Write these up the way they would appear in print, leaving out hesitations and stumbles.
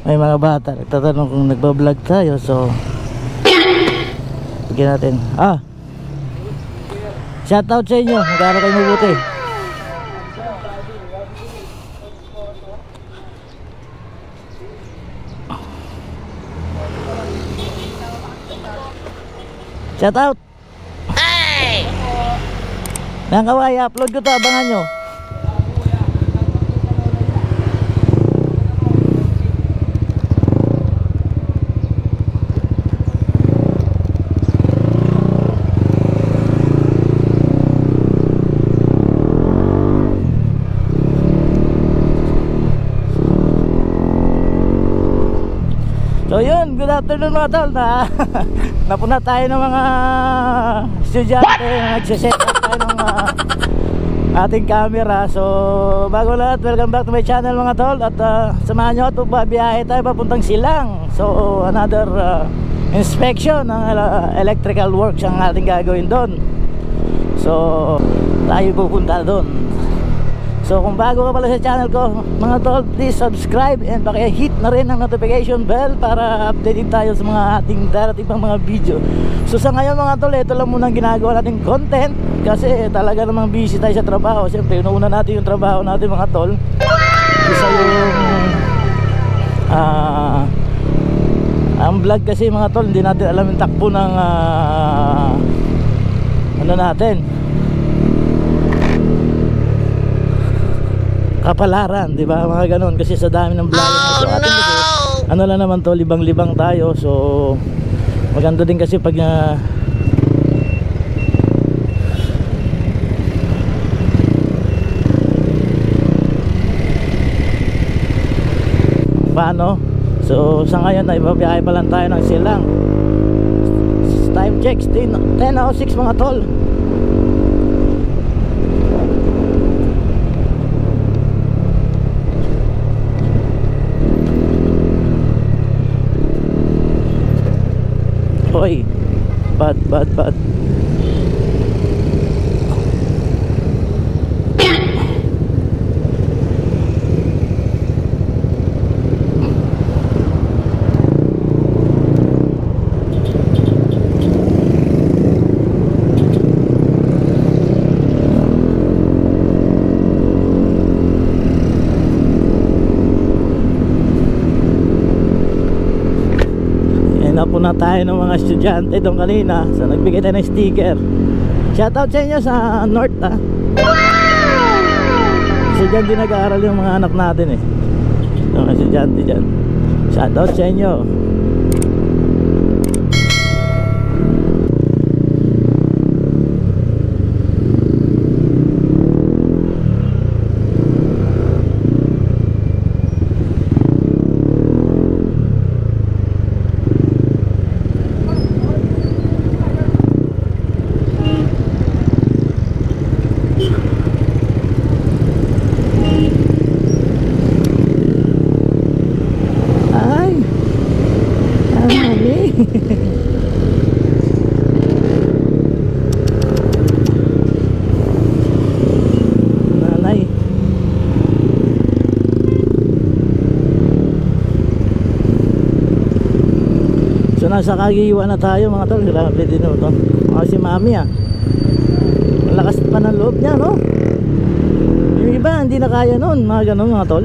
May mga bata nagtatanong kung nagbablog tayo, so bigyan natin. Shoutout sa inyo, magkano kayo mabuti. Shoutout. Hey! Nang kaway, upload ko to, abangan nyo. So yun, good afternoon mga tol. Napuna tayo ng mga estudyante na nagsiset up tayo ng ating camera. So bago lahat, welcome back to my channel mga tol. At samahan nyo at babiyahe tayo papuntang Silang. So another inspection ng electrical works ang ating gagawin doon. So tayo pupunta doon. So kung bago ka pala sa channel ko mga tol, please subscribe and paki-hit na rin ang notification bell para updated tayo sa mga ating darating pang mga video. So sa ngayon mga tol, ito lang muna ang ginagawa nating content kasi talaga namang busy tayo sa trabaho. Siyempre inuuna natin yung trabaho natin mga tol. Isa yung ang vlog kasi mga tol, hindi natin alam yung takbo ng ano natin, kapalaran, di ba? Mga ganun kasi sa dami ng vlog sa atin kasi ano lang naman to, libang-libang tayo. So maganda din kasi pag paano. So sa ngayon na ibabiyahe pa lang tayo ng Silang. Time checks 10:06 mga tol. Oy, bad. Na tayo ng mga estudyante doon kanina. So nagbigay tayo ng sticker. Shoutout sa inyo sa North kasi dyan din nag-aaral yung mga anak natin yung mga estudyante dyan. Shoutout sa inyo. Nanay. So nasa Kagiwa na tayo mga tol. Grabe din ito. Si mami ang lakas pa ng loob niya, no? Yung iba hindi na kaya nun, mga ganun mga tol.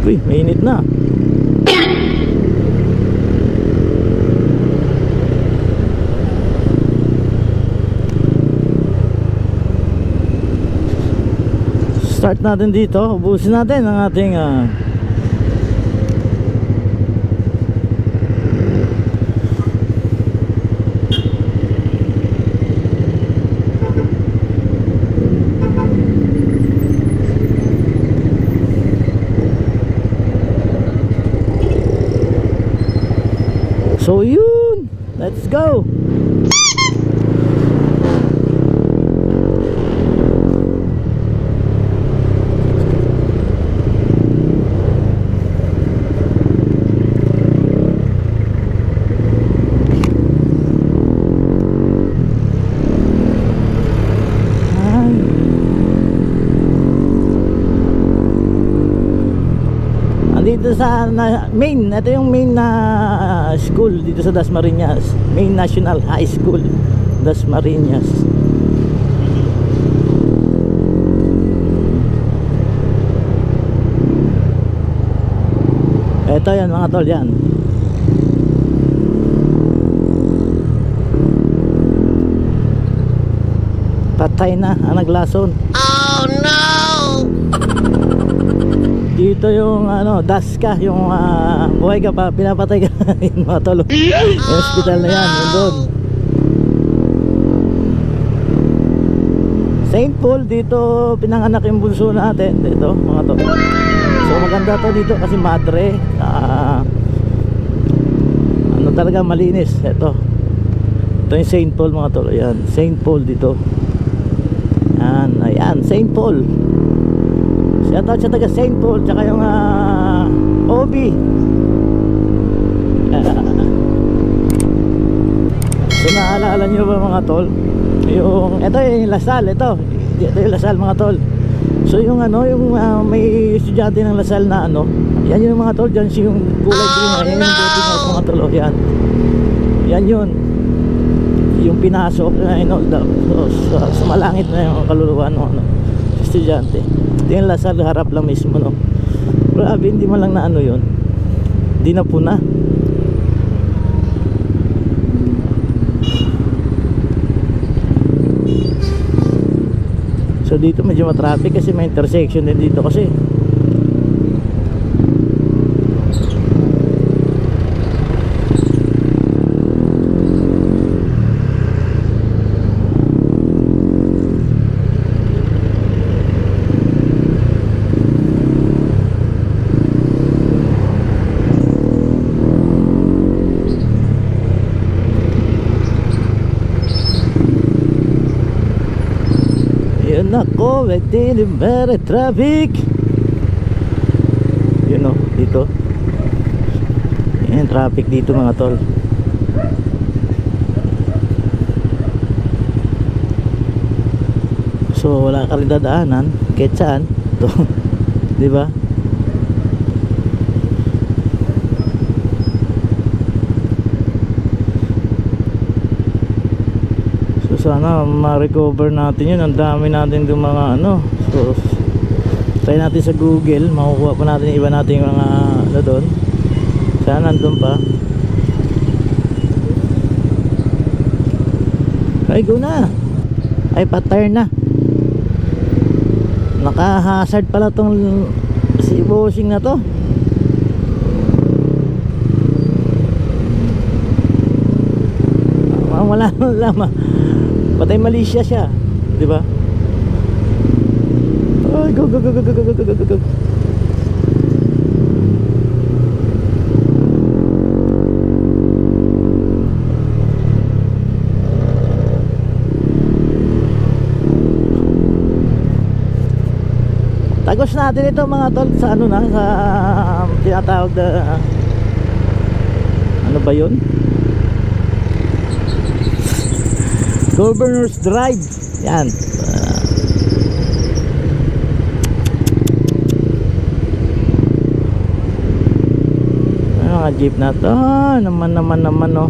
Uy, mainit na. Start natin dito. Ubusin natin ang ating so yun, let's go. sa main, ito yung main na school dito sa Dasmariñas, Main National High School, Dasmariñas. Ito yan mga tol, yan. Patay na ang naglason. Oh no! Dito yung ano, Daska, yung buhay ka pa, pinapatay ka yung mga tol. Yung hospital na yan, yun doon. St. Paul, dito pinanganak yung bunso natin. Dito mga tol. So maganda to dito kasi madre, ano talaga, malinis. Ito yung St. Paul mga tol. Ayan, St. Paul dito. Ayan, St. Paul. Shout out siya taga St. Paul. Tsaka yung OB. So naalala nyo ba mga tol, yung ito yung Lasal, ito yung Lasal mga tol. So yung ano, yung may estudyante ng Lasal na ano, yan yung mga tol, dyan yung kulay green, yan yung buti nga mga tol. Yan yun yung pinasok na inold up. So, sumalangit na yung kaluluwa ng ano, estudyante. Ito yung Lasal, harap lang mismo, no. Grabe, hindi man lang na ano yun, hindi na puna. So dito medyo matraffic kasi may intersection din dito kasi. Yun ako, very traffic. You know, dito. Yan, traffic dito mga tol. So wala ka rin dadaanan kahit saan. Ito, di ba? Sana ma-recover natin yun. Ang dami natin yung mga ano. So try natin sa Google, makukuha pa natin, iba natin yung mga ano doon. Sana nandun pa. Ay, go na. Ay, pa-turn na. Naka-hazard pala tong si bossing na to. Wala lang. Patay Malaysia siya, di ba? Ay, go. Tagos natin ito mga tol sa ano na, sa tinatawag na ano ba yun? Governor's Drive. Yan. Mga jeep na to. Naman oh.